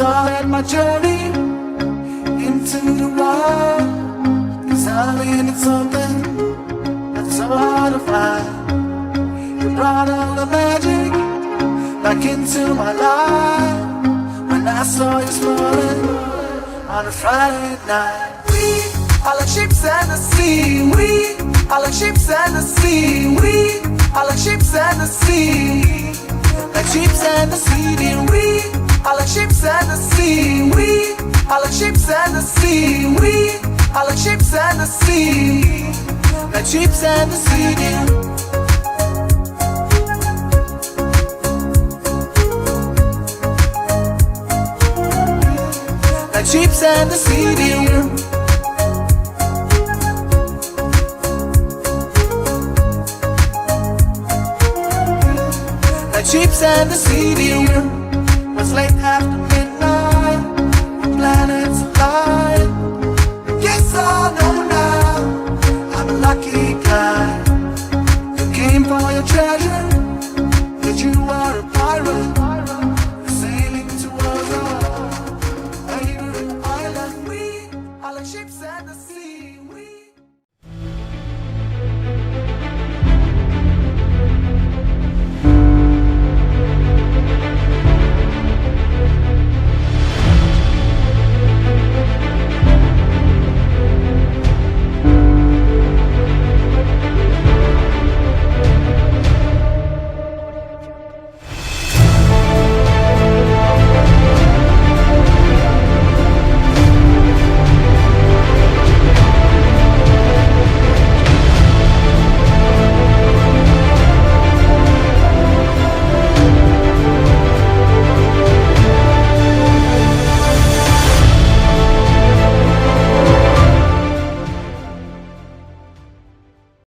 started my journey into the wild, 'cause I needed something that's so hard to find. You brought all the magic back into my life when I saw you smiling on a Friday night. We are like ships and the sea. We are like ships and the sea. We are like ships and the sea. Like ships and the sea, dear. We are like ships and the sea. We are like ships and the sea. We are like ships and the sea. Like ships and the sea, dear. Like ships and the sea, dear. Like ships and the sea, dear. Was late after midnight, planets align. Guess I know now, I'm a lucky guy. You came for your treasure,